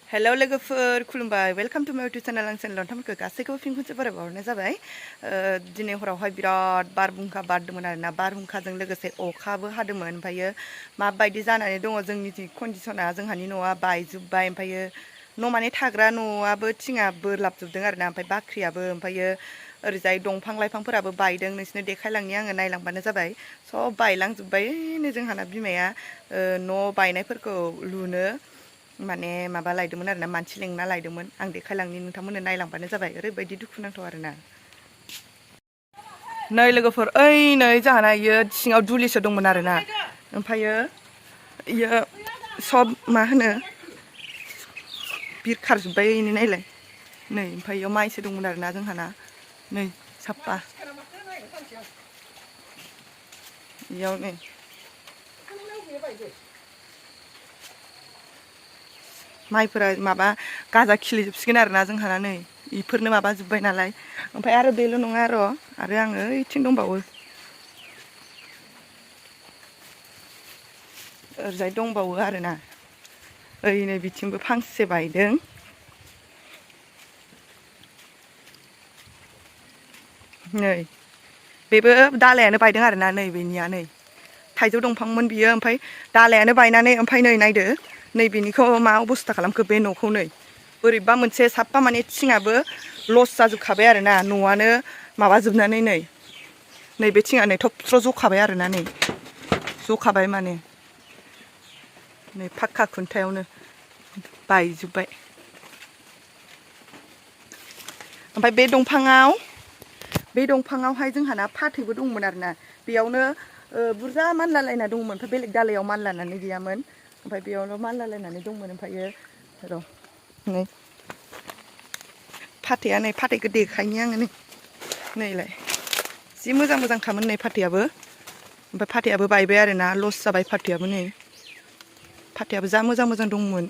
hello लोगोफोर खुलुमबाय welcome two माय इउटुब चेनेल आं चेनेलाव नोंथांमोनखौ गासैखौबो फिन खनसे बरायबावहरनाय जाबाय दिनै हरावहाय बिराद बारहुंखा बारदोंमोन आरोना बारहुंखाजों लोगोसे अखाबो हादोंमोन ओमफ्रायो माबायदि जानानै दङ जोंनि कन्डिशना जोंहानि न'आ बायजोब्बाय ओमफ्रायो न' माने थाग्रा न'आबो थिङा बोरलाबजोबदों आरोना ओमफ्राय बाख्रियाबो ओमफ्रायो ओरैजाय दंफां लाइफांफोराबो बायदों नोंसोरनो देखायलांनि आङो नायलांबानो जाबाय सब बायलांजोब्बाय नै जोंहाना बिमाया न' बायनायफोरखौ लुनो माने माबा लायदोंमोन आरोना मानसि लेंना लायदोंमोन आं देखायलांनि नोंथांमोननो नायलांबानो जाबाय ओरैबायदि दुखुनांथाव आरोना नै लोगोफोर ओइ नै जाहाना इयो सिङाव दुलिसो दंमोन आरोना ओमफ्रायो इयो सब मा होनो बिरखारजोब्बाय इनो नायलाय नै ओमफ्राय इयाव माइसो दंमोन आरोना जोंहाना नै साफा इयाव नै माइफोरा माबा गाजा खिलिजोबसिगोन आरोना जोंहाना नै इफोरनो माबाजोब्बाय नालाय ओमफ्राय आरो बेल' नङा र' आरो आङो ओइथिं दंबावो ओरैजाय दंबावो आरोना ओइ नै बिथिंबो फांसे बायदों नै बेबो दालायानो बायदों आरोना नै बेनिया नै थाइजौ दंफांमोन बियो ओमफ्राय दालायानो बायनानै ओमफ्राय नै नायदो नै बेनिखौ मा अबस्था खालामखो बे न'खौ नै बोरैबा मोनसे साफा माने थिङाबो लस जाजोबखाबाय आरोना न'आनो माबाजोबनानै नैबे थिङा नै थबस्र' जखाबाय आरोना नै जखाबाय माने नै फाक्का खुन्थायावनो बायजोब्बाय ओमफ्राय बे दंफाङावहाय जोंहाना फाथैबो दंमोन आरोना बेयावनो बुरजा मानलालायना दंमोन ओमफ्राय बेलेग दालायाव मानलानानै गैयामोन ओमफ्राय बेयावनो मानलालायनानै दंमोन ओमफ्रायो र' नै फाथैया नै फाथैखौ देखायनि आङो नैलाय जि मोजां मोजांखामोन नै फाथैयाबो ओमफ्राय फाथैयाबो बायबाय आरोना लस जाबाय फाथैयाबो नै फाथैयाबो जा मोजां मोजां दंमोन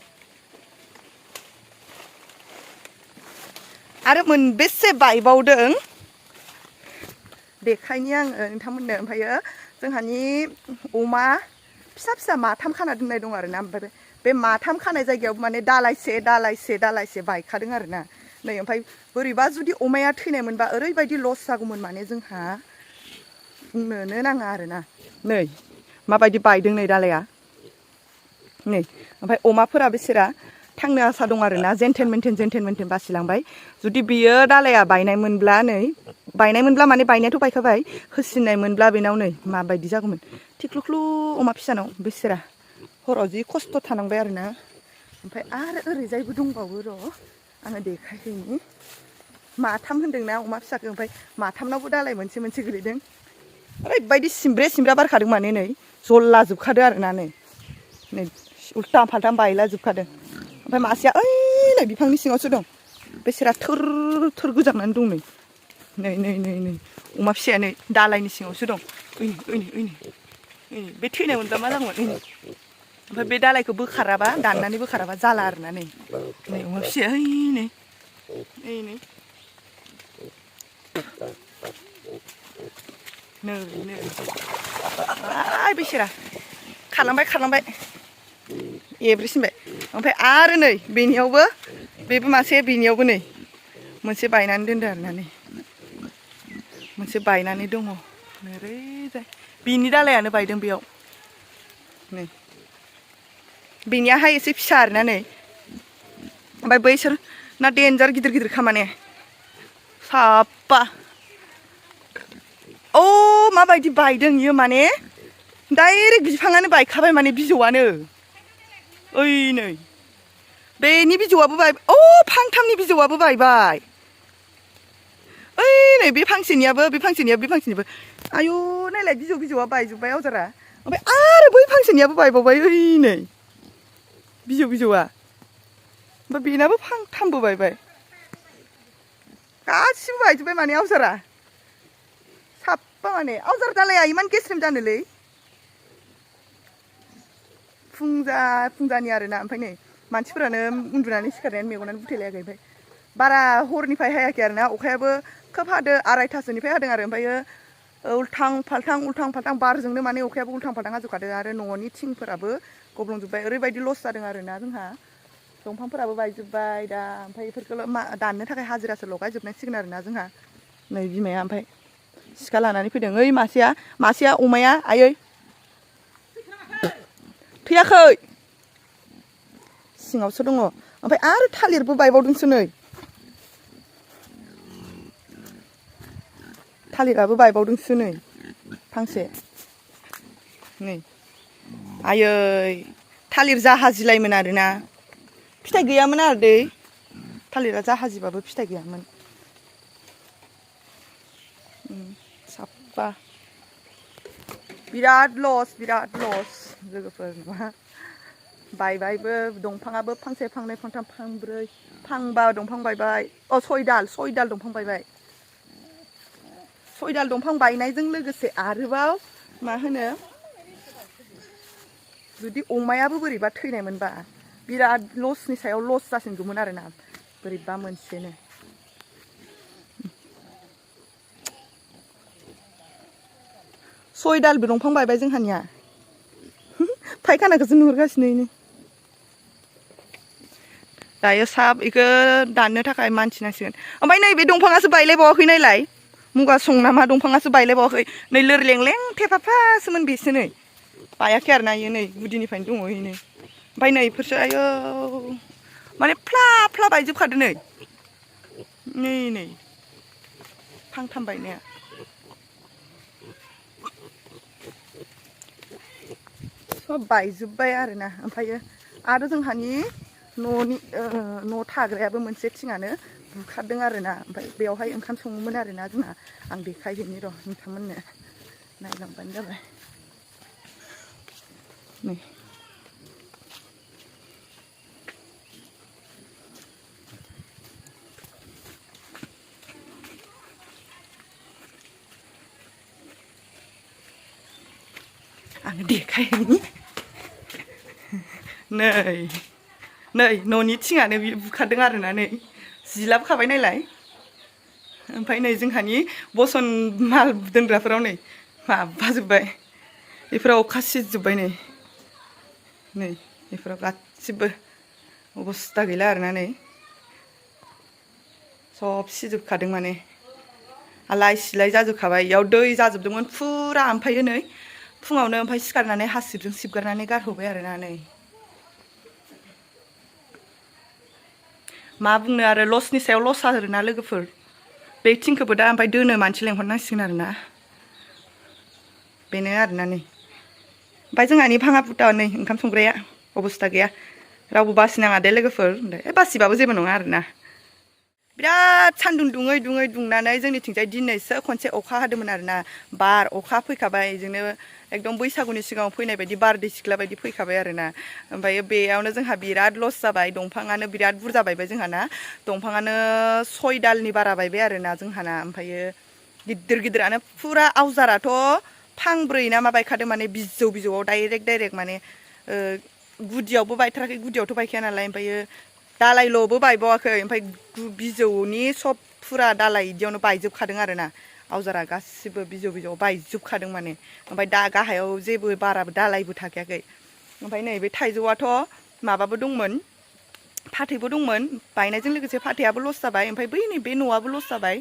आरो मोनबेसे बायबावदों देखायनि आङो नोंथांमोननो ओमफ्रायो जोंहानि अमा फिसा फिसा माथाम खाना दोननाय दं आरोना ओमफ्राय बे माथाम खानाय जायगायाव माने दालायसे बायखादों आरोना नै ओमफ्राय बोरैबा जुदि अमाया थैनायमोनबा ओरैबायदि लस जागौमोन माने जोंहा बुंनोनो नाङा आरोना नै माबायदि बायदों नै दालाया नै ओमफ्राय अमाफोरा बेसेरा थांनो आसा दं आरोना जेनथेन मेनथेन बासिलांबाय जुदि बियो दालाया बायनायमोनब्ला माने बायनायाथ' बायखाबाय होसिननाय मोनब्ला बेनाव नै माबायदि जागौमोन थिख्लुख्लु अमा फिसानाव बेसेरा हराव जि खस्थ' थानांबाय आरोना ओमफ्राय आरो ओरैजायबो दंबावो र' आङो देखायहैनि माथाम होनदोंना अमा फिसाखौ ओमफ्राय माथामनावबो दालाय मोनसे गोलैदों ओरैबायदि सिमब्रे बारखादों माने नै जल्ला जोबखादों आरोना नै उल्थां फाल्थां बायला जोबखादों ओमफ्राय मासेया ओइ नै बिफांनि सिङावसो दं बेसेरा थोर गोजांनानै दं नै अमा फिसाया नै दालायनि सिङावसो दं ओइनै बे थैनाय मोनबा मा जागौमोन ओमफ्राय बे दालायखौ दाननानै बोखाराबा जाला आरोना नै अमा फिसाया नै बेसेरा खारलांबाय एब्रेसिनबाय ओमफ्राय आरो नै बेबो मासे बेनियावबो नै मोनसे बायनानै दोनदों आरोना नै मोनसे बायनानै दङ ओरैजाय बिनि दालायानो बायदों बेयाव नै बेनियाहाय एसे फिसा आरोना नै ओमफ्राय बैसोरना देन्जार गिदिर खामाने साफा माबायदि बायदों इयो माने डाइरेक्ट बिफाङानो बायखाबाय माने बिजौआनो ओइ नै बेनि बिजौआबो फांथामनि बिजौआबो बायबाय ओइ नै बे फांसेनियाबो आयु नायलाय बिजौआ बायजोब्बाय आवजारा ओमफ्राय आरो बै फांसेनियाबो बायबावबाय ओइ नै बिजौआ ओमफ्राय बेनाबो फांथामबो बायबाय गासिबो बायजोब्बाय माने आवजारा साफा माने आवजार दालाया इमान गेस्रेम जानोलै फुंजानि आरोना ओमफ्राय नै मानसिफोरानो उन्दुनानै सिखारनायानो मेगनानो बुथेलायाखै ओमफ्राय बारा हरनिफ्राय हायाखै आरोना अखायाबो खोब हादों 2:30निफ्राय हादों आरो ओमफ्रायो उल्थां फाल्थां बारजोंनो माने अखायाबो उल्थां फाल्थां हाजोबखादों आरो न'नि थिंफोराबो गब्लंजोब्बाय ओरैबायदि लस जादों आरोना जोंहा दंफांफोराबो बायजोब्बाय दा ओमफ्राय बेफोरखौल' दाननो थाखाय हाजिरासो लगायजोबनांसिगोन आरोना जोंहा नै बिमाया ओमफ्राय सिखा लानानै फैदों ओइ मासेया अमाया आयै थैयाखै सिङावसो दङ ओमफ्राय आरो थालिरबो बायबावदोंसो नै थालिराबो बायबावदोंसो नै फांसे नै आयै थालिर जाहाजिलायमोन आरोना फिथाइ गैयामोन आरो दै थालिरा जाहाजिबाबो फिथाइ गैयामोन साफा बिराद लस लोगोफोर बायबायबो दंफाङाबो फांसे फांनै फांथाम फांब्रै फांबा दंफां बायबाय सयदाल दंफां बायबाय सयदाल दंफां बायनायजों लोगोसे आरोबाव मा होनो जुदि अमायाबो बोरैबा थैनायमोनबा बिराद लसनि सायाव लस जासिनगौमोन आरोना बोरैबा मोनसेनो सयदालबो दंफां बायबाय जोंहानिया फायखानाखौसो नुहुरगासिनो दायो बेखौ दाननो थाखाय मानसि नांसिगोन ओमफ्राय नैबे दंफाङासो बायलायबावाखै नायलाय मुगा सं नामा दंफाङासो बायलायबावाखै नै लोरलेंलें थेफाफासोमोन बेसो नै बायाखै आरोना इयो नै गुदिनिफ्रायनो दङ इनो ओमफ्राय नै इफोरसो आयौ माने फ्ला बायजोबखादो नै फांथाम बायनाया सब बायजोब्बाय आरोना ओमफ्रायो आरो जोंहानि न' थाग्रायाबो मोनसे थिङानो बुखारदों आरोना ओमफ्राय बेयावहाय ओंखाम सङोमोन आरोना जोंहा आं देखायहैनि र' नोंथांमोननो नायलांबानो जाबाय नै आङो देखायहैनि नै न'नि थिङानो बुखारदों आरोना नै जिलाबखाबाय नायलाय ओमफ्राय नै जोंहानि बसन माल दोनग्राफोराव नै माबाजोब्बाय बेफोराव अखा सिजोब्बाय नै बेफोराव गासिबो अबस्था गैला आरोना नै सब सिजोबखादों माने आलाय सिलाय जाजोबखाबाय इयाव दै जाजोबदोंमोन फुरा ओमफ्रायो नै फुङावनो ओमफ्राय सिखारनानै हासिबजों सिबगारनानै गारहरबाय आरोना नै मा बुंनो आरो लसनि सायाव लस आरोना लोगोफोर बे थिंखौबो दा ओमफ्राय दोनो मानसि लेंहरनांसिगोन आरोना बेनो आरोना नै ओमफ्राय जोंहानि भाङा फुटा नै ओंखाम संग्राया अबस्था गैया रावबो बासिनाङा दे लोगोफोर बासिबाबो जेबो नङा आरोना बिराद सान्दुं दुङै जोंनिथिंजाय दिनैसो खनसे अखा हादोंमोन आरोना बार अखा फैखाबाय जोंनो एकदम बैसागुनि सिगाङाव फैनाय बायदि बारदै सिख्ला बायदि फैखाबाय आरोना ओमफ्राय बेयावनो जोंहा बिराद लस जाबाय दंफाङानो बिराद बुरजा बायबाय जोंहाना दंफाङानो 6 दालनि बारा बायबाय आरोना जोंहाना ओमफ्रायो गिदिरानो फुरा आवजाराथ' फांब्रै ना मा बायखादों माने बिजौआव डाइरेक्ट माने गुदियावबो बायथाराखै गुदियावथ' बायखाया नालाय ओमफ्रायो दालायल'बो बायबावाखै ओमफ्राय बिजौनि सब फुरा दालाय इदियावनो बायजोबखादों आरोना आवजारा गासिबो बिजौआव बायजोबखादों माने ओमफ्राय दा गाहायाव जेबो बाराबो दालायबो थाखायाखै ओमफ्राय नै बे थाइजौआथ' माबाबो दंमोन फाथैबो दंमोन बायनायजों लोगोसे फाथैयाबो लस जाबाय ओमफ्राय बै नै बे न'आबो लस जाबाय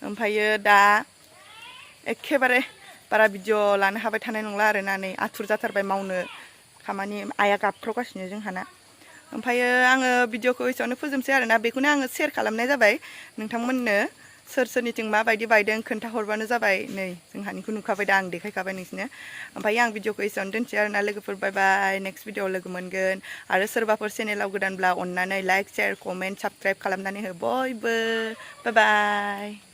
ओमफ्रायो दा एखेबारे बारा भिडिअ लानो हाबाय थानाय नंला आरोना नै आथुर जाथारबाय मावनो खामानि आइया गाबख्रावगासिनो जोंहाना ओमफ्रायो आङो भिडिअखौ एसेयावनो फोजोबसै आरोना बेखौनो आङो शेयार खालामनाय जाबाय नोंथांमोननो सोरनिथिं माबायदि बायदों खोन्थाहरबानो जाबाय नै जोंहानिखौ नुखाबाय दा आं देखायखाबाय नोंसिनो ओमफ्राय आं भिडिअखौ एसेयावनो दोनसै आरोना लोगोफोर बाय बाय नेक्स्ट भिडिअआव लोगो मोनगोन आरो सोरबाफोर चेनेलाव गोदानब्ला अननानै लाइक शेयार कमेन्ट साबस्क्राइब खालामनानै हो बयबो बाय बाय